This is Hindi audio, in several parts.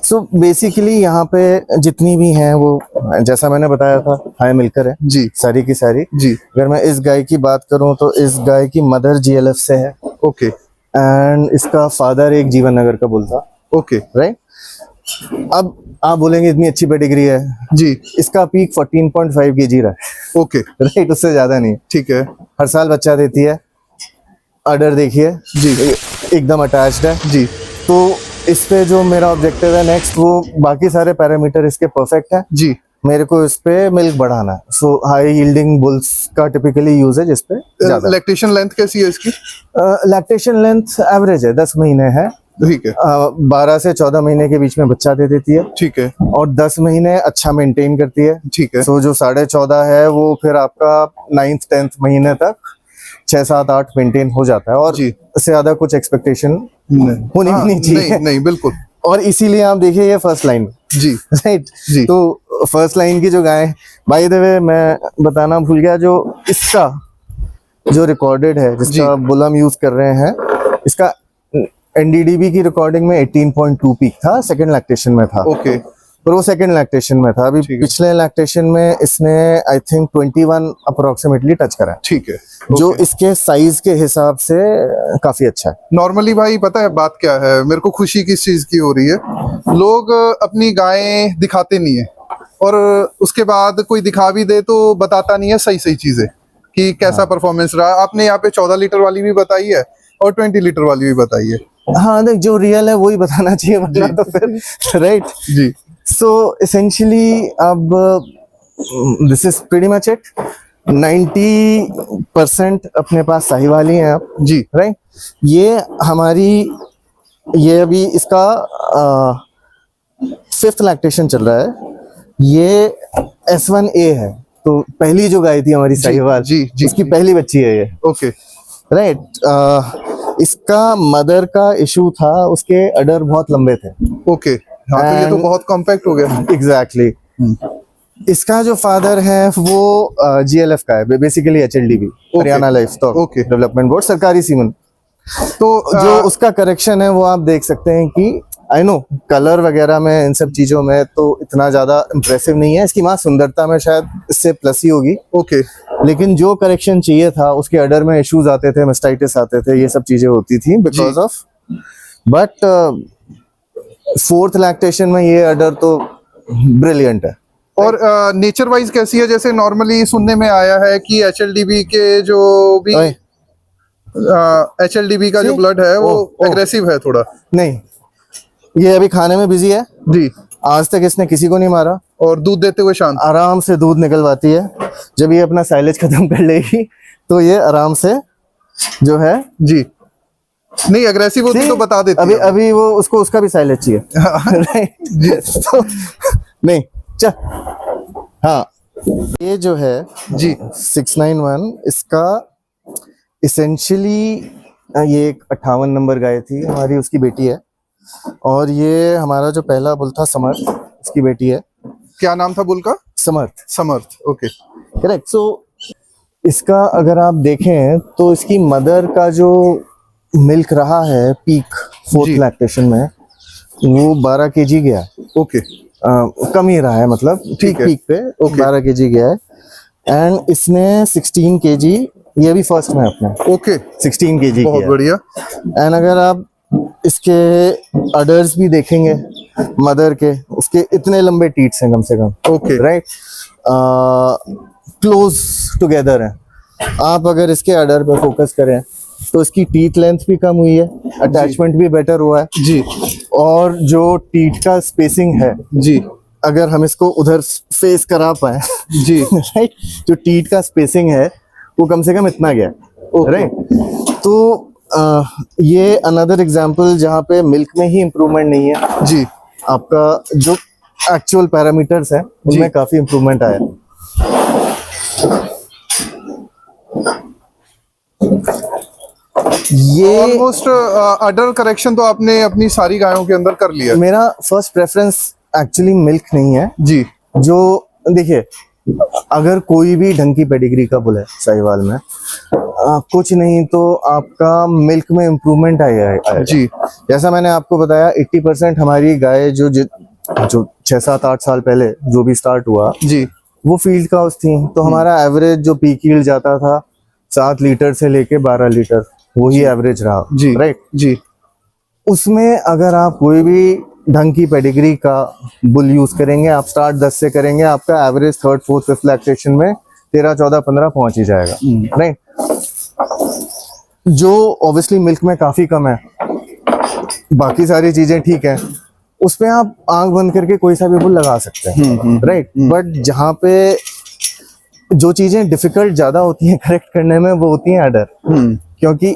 सो बेसिकली यहाँ पे जितनी भी हैं वो जैसा मैंने बताया था हाई मिल्कर है जी सारी की सारी जी। अगर मैं इस गाय की बात करूँ तो इस गाय की मदर जीएलएफ से है ओके एंड इसका फादर एक जीवन नगर का बुल था। ओके राइट, अब आप बोलेंगे इतनी अच्छी पेडिग्री है जी। इसका पीक 14.5 केजी रहा है। ओके राइट, उससे ज्यादा नहीं। ठीक है हर साल बच्चा देती है। अडर देखिए जी एकदम अटैच्ड है जी तो इस पे जो मेरा ऑब्जेक्टिव है नेक्स्ट वो बाकी सारे पैरामीटर इसके परफेक्ट है। जी। मेरे को इस पे मिल्क बढ़ाना है। सो हाई यील्डिंग बुल्स का टिपिकली यूज है जिस पे ज्यादा। लैक्टेशन लेंथ कैसी है इसकी? लैक्टेशन लेंथ एवरेज है 10 महीने है। ठीक है। 12 से 14 महीने के बीच में बच्चा दे देती है। ठीक है। और 10 महीने अच्छा मेंटेन करती है। ठीक है। सो जो 14.5 है वो फिर आपका 9th 10th महीने तक 6 7 8 मेंटेन हो जाता है। और इससे ज्यादा कुछ एक्सपेक्टेशन होनी भी नहीं चाहिए। नहीं नहीं बिल्कुल। और इसीलिए आप देखिए ये फर्स्ट लाइन जी राइट जी। तो फर्स्ट लाइन की जो गाय, बाय द वे मैं बताना भूल गया, जो इसका जो रिकॉर्डेड है जिसका बुल हम यूज कर रहे हैं, इसका एनडीडीबी की रिकॉर्डिंग में 18.2 पीक था, सेकंड लैक्टेशन में था। ओके। पर वो सेकंड लैक्टेशन में था। अभी पिछले लैक्टेशन में इसने आई थिंक 21 अप्रोक्सीमेटली टच करा है। ठीक है। जो इसके साइज के हिसाब से काफी अच्छा है। नॉर्मली भाई पता है बात क्या है, मेरे को खुशी किस चीज की हो रही है, लोग अपनी गायें दिखाते नहीं है और उसके बाद कोई दिखा भी दे तो बताता नहीं है सही सही चीजें कि कैसा परफॉर्मेंस रहा। आपने यहाँ पे 14 लीटर वाली भी बताई है और 20 लीटर वाली भी बताई है। हाँ देख, जो रियल है वही बताना चाहिए वरना तो फिर राइट जी। सो एसेंशियली अब this is pretty much it. 90% अपने पास साहिवाली हैं अब जी। राइट। ये हमारी ये अभी इसका 5th लैक्टेशन चल रहा है। ये S1A है तो पहली जो गाय थी हमारी साहिवाल जी, जी, इसकी जी। पहली बच्ची है ये। Okay right. इसका मदर का इशू था, उसके अडर बहुत लंबे थे। ओके। हाँ तो ये तो बहुत कॉम्पैक्ट हो गया। एग्जैक्टली इसका जो फादर है वो जीएलएफ का है, basically HLDB Haryana livestock development board, सरकारी सीमन। तो जो उसका करेक्शन है वो आप देख सकते हैं कि आई नो कलर वगैरह में इन सब चीजों में तो इतना ज्यादा इम्प्रेसिव नहीं है। इसकी माँ सुंदरता में शायद इससे प्लस ही होगी। ओके। लेकिन जो करेक्शन चाहिए था, उसके अडर में इश्यूज आते थे, मेस्टाइटिस आते थे, ये सब चीजें होती थी because of. But 4th lactation में ये अडर तो ब्रिलियंट है। और नेचर वाइज कैसी है? जैसे नॉर्मली सुनने में आया है कि एचएलडीबी के जो भी एचएलडीबी का जो ब्लड है वो एग्रेसिव है थोड़ा। नहीं, ये अभी खाने में बिजी है जी। आज तक इसने किसी को नहीं मारा और दूध देते हुए शांत, आराम से दूध निकलवाती है। जब ये अपना साइलेज खत्म कर लेगी तो ये आराम से जो है जी। नहीं एग्रेसिव होती तो बता देती अभी है। अभी वो उसको उसका भी साइलेज चाहिए राइट जी। तो नहीं चल। हाँ ये जो है जी 691 इसका इसेंशियली ये एक 58 नंबर गाय थी हमारी, उसकी बेटी है। और ये हमारा जो पहला बुल था समर्थ, उसकी बेटी है। क्या नाम था बुल का? समर्थ। समर्थ। Okay correct. सो इसका अगर आप देखें तो इसकी मदर का जो मिल्क रहा है पीक 4th लैक्टेशन में वो 12 केजी गया है। ओके। कम ही रहा है, मतलब ठीक पीक पे 12 केजी गया है। एंड इसने 16 केजी ये भी फर्स्ट में अपने ओके 16 केजी बहुत बढ़िया। एंड अगर आप इसके अडर्स भी देखेंगे मदर के, उसके इतने लंबे टीट्स हैं कम से कम। ओके राइट, क्लोज टुगेदर है। आप अगर इसके अडर पे फोकस करें तो इसकी टीथ लेंथ भी कम हुई है, अटैचमेंट भी बेटर हुआ है जी। और जो टीथ का स्पेसिंग है जी, अगर हम इसको उधर फेस करा पाए जी राइट, जो टीथ का स्पेसिंग है वो कम से कम इतना गया राइट। तो ये अनदर एग्जांपल जहाँ पे मिल्क में ही इम्प्रूवमेंट नहीं है जी, आपका जो एक्चुअल पैरामीटर्स है उनमें काफी इम्प्रूवमेंट आया। ये ऑलमोस्ट अडर करेक्शन तो आपने अपनी सारी गायों के अंदर कर लिया। मेरा फर्स्ट प्रेफरेंस एक्चुअली मिल्क नहीं है जी। जो देखिए अगर कोई भी ढंग की पेडिग्री का बुल है साहिवाल में, कुछ नहीं तो आपका मिल्क में इम्प्रूवमेंट आएगा जी। जैसा मैंने आपको बताया 80% हमारी गाय जो 6-7-8 साल पहले जो भी स्टार्ट हुआ जी। वो फील्ड काउस थी, तो हमारा एवरेज जो पीक यील्ड जाता था 7 लीटर से लेके 12 लीटर, वही एवरेज रहा। जी राइट जी। उसमें अगर आप कोई भी ढंग की पेडिग्री का बुल यूज करेंगे, आप स्टार्ट 10 से करेंगे, आपका average 3rd 4th 5th lactation में 13 14 15 पहुंच ही जाएगा। राइट जो ऑब्वियसली मिल्क में काफी कम है, बाकी सारी चीजें ठीक है, उस पे आप आंख बंद करके कोई सा भी बुल लगा सकते हैं। राइट बट जहाँ पे जो चीजें डिफिकल्ट ज्यादा होती हैं करेक्ट करने में, वो होती हैं अडर। क्योंकि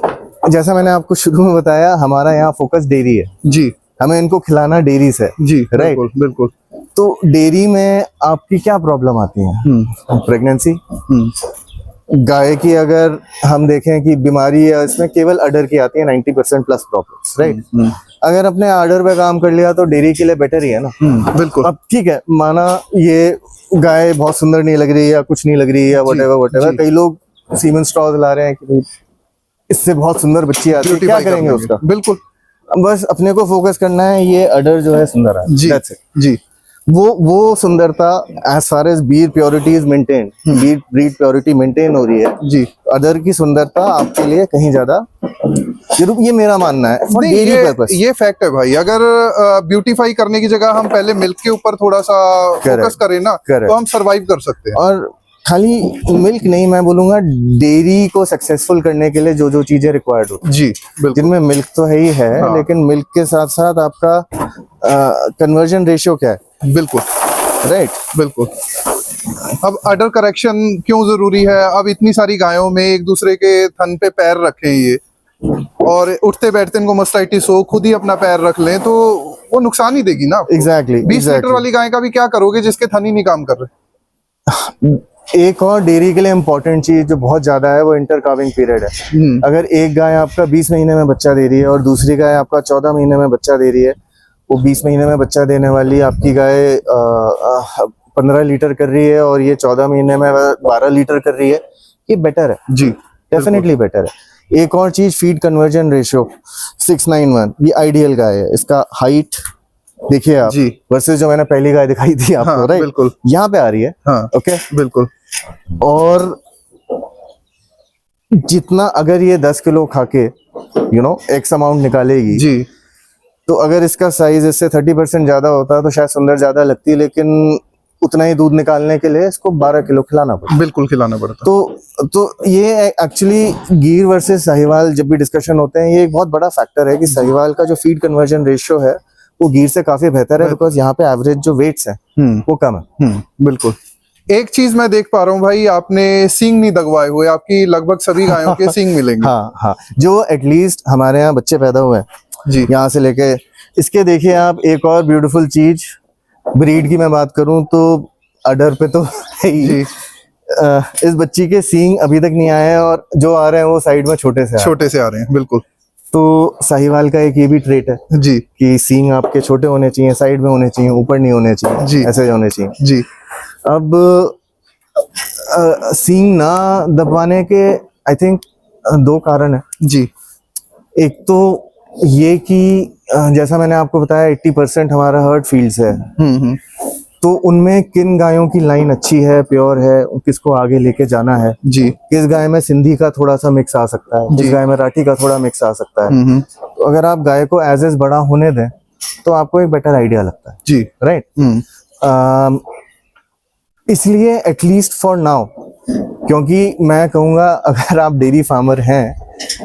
जैसा मैंने आपको शुरू में बताया, हमारा यहाँ फोकस डेयरी है जी। हमें इनको खिलाना डेयरी से। जी राइट बिल्कुल बिल्कुल। तो डेयरी में आपकी क्या प्रॉब्लम आती है? प्रेगनेंसी, गाय की अगर हम देखें कि बीमारी है इसमें केवल अडर की आती है 90% प्लस प्रॉब्लम्स। राइट अगर अपने आर्डर पे काम कर लिया तो डेयरी के लिए बेटर ही है ना। बिल्कुल। अब ठीक है, माना ये गाय बहुत सुंदर नहीं लग रही है या कुछ नहीं लग रही है, वटेवर, कई लोग सीमेन स्ट्रॉज ला रहे हैं कि भाई इससे बहुत सुंदर बच्ची आती है, क्या करेंगे उसका? बिल्कुल। बस अपने को फोकस करना है, ये अडर जो है सुंदर है। जी That's it. जी। वो सुंदरता as far as breed purity is maintain, breed purity maintain हो रही है जी। अदर की सुंदरता आपके लिए कहीं ज्यादा, ये मेरा मानना है फॉर डेयरी पर्पस। ये फैक्ट है भाई, अगर ब्यूटीफाई करने की जगह हम पहले मिल्क के ऊपर थोड़ा सा फोकस करें ना, तो हम सरवाइव कर सकते हैं। और खाली मिल्क नहीं, मैं बोलूंगा डेयरी को सक्सेसफुल करने के लिए जो जो चीजें रिक्वायर्ड होती जी बिल्कुल, जिनमें मिल्क तो है ही है, लेकिन मिल्क के साथ साथ आपका कन्वर्जन रेशियो क्या है? बिल्कुल राइट बिल्कुल। अब अडर करेक्शन क्यों जरूरी है? अब इतनी सारी गायों में एक दूसरे के थन पे पैर रखें ये, और उठते बैठते इनको मस्टाइटिस हो, खुद ही अपना पैर रख लें, तो वो नुकसान ही देगी ना। एग्जैक्टली 20 लीटर वाली गाय का भी क्या करोगे जिसके थन ही नहीं काम कर रहे? एक और डेयरी के लिए इम्पोर्टेंट चीज जो बहुत ज्यादा है वो इंटर काविंग पीरियड है। अगर एक गाय आपका 20 महीने में बच्चा दे रही है और दूसरी गाय आपका 14 महीने में बच्चा दे रही है, वो 20 महीने में बच्चा देने वाली आपकी गाय 15 लीटर कर रही है और ये 14 महीने में 12 लीटर कर रही है, ये बेटर है जी, डेफिनेटली बेटर है। एक और चीज फीड कन्वर्जन रेशियो 691, ये आइडियल गाय है। इसका हाइट देखिए आप जी, वर्सेस जो मैंने पहली गाय दिखाई थी आपको, हाँ, राइट, बिल्कुल यहाँ पे आ रही है। हाँ, ओके बिल्कुल। और जितना अगर ये 10 किलो खाके एक्स अमाउंट निकालेगी जी, तो अगर इसका साइज इससे 30% ज्यादा होता है तो शायद सुंदर ज्यादा लगती है, लेकिन उतना ही दूध निकालने के लिए इसको 12 किलो खिलाना पड़ता। बिल्कुल खिलाना पड़ता। तो ये एक्चुअली गीर वर्सेस साहिवाल जब भी डिस्कशन होते हैं, ये एक बहुत बड़ा फैक्टर है कि साहिवाल का जो फीड कन्वर्जन रेशियो है वो गीर से काफी बेहतर है, बिकॉज यहाँ पे एवरेज जो वेट्स है वो कम है। बिल्कुल। एक चीज मैं देख पा रहा हूँ भाई, आपने सींग नहीं दगवाए हुए, आपकी लगभग सभी गायों के सींग मिलेंगे। हाँ, जो एटलीस्ट हमारे यहाँ बच्चे पैदा हुए हैं जी, यहाँ से लेके इसके। देखिए आप एक और ब्यूटीफुल चीज, ब्रीड की मैं बात करूं तो अडर पे तो है ही। जी, इस बच्ची के सींग अभी तक नहीं आए हैं और जो आ रहे हैं वो साइड में छोटे से आ रहे हैं। बिल्कुल। तो साहिवाल का एक ये भी ट्रेट है जी कि सींग आपके छोटे होने चाहिए, साइड में होने चाहिए, ऊपर नहीं होने चाहिए जी, ऐसे होने चाहिए जी। अब सींग ना दबाने के आई थिंक 2 कारण है जी। एक तो ये कि जैसा मैंने आपको बताया 80% हमारा हर्ड फील्ड्स है, तो उनमें किन गायों की लाइन अच्छी है, प्योर है, किसको आगे लेके जाना है जी। किस गाय में सिंधी का थोड़ा सा मिक्स आ सकता है, किस गाय में राठी का थोड़ा मिक्स आ सकता है। तो अगर आप गाय को एज एज बड़ा होने दें तो आपको एक बेटर आइडिया लगता है जी, राइट। इसलिए एटलीस्ट फॉर नाउ, क्योंकि मैं कहूँगा अगर आप डेयरी फार्मर हैं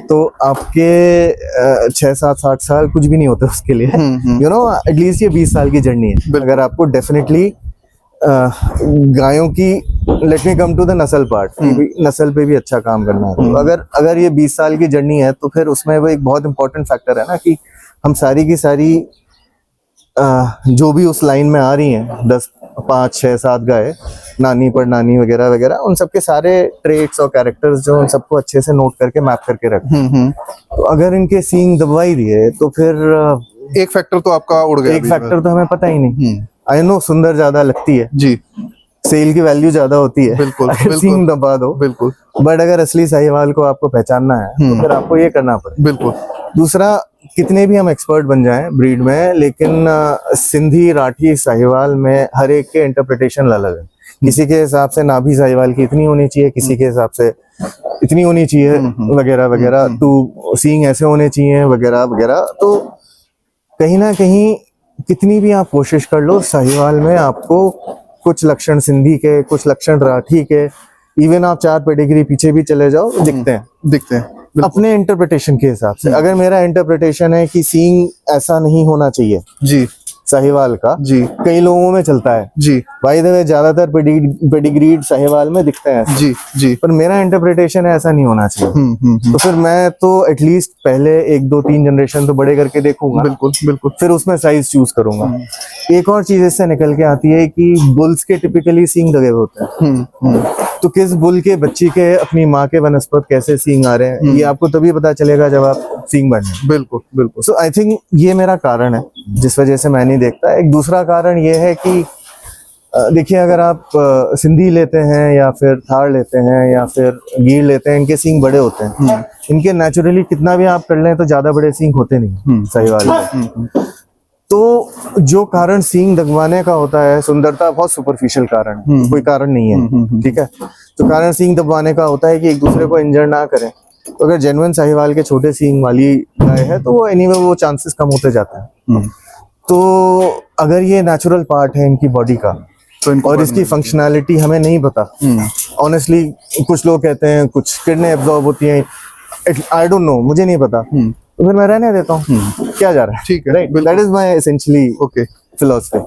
तो आपके 6-7-8 साल कुछ भी नहीं होते उसके लिए, एटलीस्ट ये 20 साल की जर्नी है। अगर आपको डेफिनेटली गायों की, let me come to the नस्ल पार्ट, नस्ल पे भी अच्छा काम करना है, तो अगर ये 20 साल की जर्नी है तो फिर उसमें वो एक बहुत इंपॉर्टेंट फैक्टर है ना कि हम सारी की सारी जो भी उस लाइन में आ रही हैं 10, 5, 6, 7 गाय, नानी पर नानी वगैरह वगैरह, उन सबके सारे ट्रेट्स और कैरेक्टर्स जो उन सबको अच्छे से नोट करके मैप करके रखें। तो अगर इनके सींग दबवाई दिए तो फिर एक फैक्टर तो आपका उड़ गया। एक फैक्टर तो हमें पता ही नहीं। आई नो सुंदर ज्यादा लगती है जी, सेल की वैल्यू ज्यादा होती है बिल्कुल, अगर बिल्कुल। सींग दबा दो। बिल्कुल बट अगर असली साहिवाल को आपको पहचानना है तो फिर आपको ये करना पड़ेगा। बिल्कुल। दूसरा, कितने भी हम एक्सपर्ट बन जाएं ब्रीड में, लेकिन सिंधी, राठी, साहिवाल में हर एक के इंटरप्रिटेशन अलग है। किसी के हिसाब से नाभि साहिवाल की इतनी होनी चाहिए, किसी के हिसाब से इतनी होनी चाहिए, वगैरह वगैरह, तो सींग ऐसे होने चाहिए, वगैरह वगैरह। तो कहीं ना कहीं कितनी भी आप कोशिश कर लो, साहिवाल में आपको कुछ लक्षण सिंधी के, कुछ लक्षण राठी के, इवन आप 4 पेडिग्री पीछे भी चले जाओ, दिखते हैं दिखते हैं अपने इंटरप्रिटेशन के हिसाब से। अगर मेरा इंटरप्रिटेशन है कि सींग ऐसा नहीं होना चाहिए जी साहिवाल का, जी कई लोगों में चलता है, जी बाय द वे ज्यादातर पेडिग्रीड साहिवाल में दिखते हैं ऐसे। जी जी। पर मेरा इंटरप्रिटेशन है ऐसा नहीं होना चाहिए। तो फिर मैं तो एटलीस्ट पहले 1 2 3 जनरेशन तो बड़े करके देखूंगा, बिल्कुल बिल्कुल। फिर उसमें साइज चूज करूंगा। एक और चीज इससे निकल के आती है कि बुल्स के टिपिकली सींग लगे हुए होते हैं, तो किस बुल के बच्ची के अपनी माँ के वनस्पत कैसे सींग आ रहे हैं, ये आपको तभी पता चलेगा जब आप सींग बढ़ने। बिल्कुल बिल्कुल। सो आई थिंक ये मेरा कारण है जिस वजह से मैं नहीं देखता। एक दूसरा कारण ये है कि देखिए, अगर आप सिंधी लेते हैं या फिर थार लेते हैं या फिर गीर लेते हैं, इनके सींग बड़े होते हैं। इनके नेचुरली कितना भी आप कर लें तो ज्यादा बड़े सींग होते नहीं साहिवाल में। तो जो कारण सींग दबवाने का होता है, सुंदरता बहुत सुपरफिशियल कारण है, कोई कारण नहीं है, ठीक है। तो कारण सींग दबवाने का होता है कि एक दूसरे को इंजर ना करें। तो अगर जेन्युइन साहिवाल के छोटे सींग वाली गाय है तो वो एनीवे वो चांसेस कम होते जाते हैं। तो अगर ये नेचुरल पार्ट है इनकी बॉडी का, तो इनको और इसकी फंक्शनैलिटी हमें नहीं पता ऑनेस्टली। कुछ लोग कहते हैं कुछ किडनी एब्जॉर्ब होती हैं, आई डोंट नो, मुझे नहीं पता। तो फिर मैं रहने देता हूँ, क्या जा रहा है, ठीक है, right. That is my essentially okay philosophy.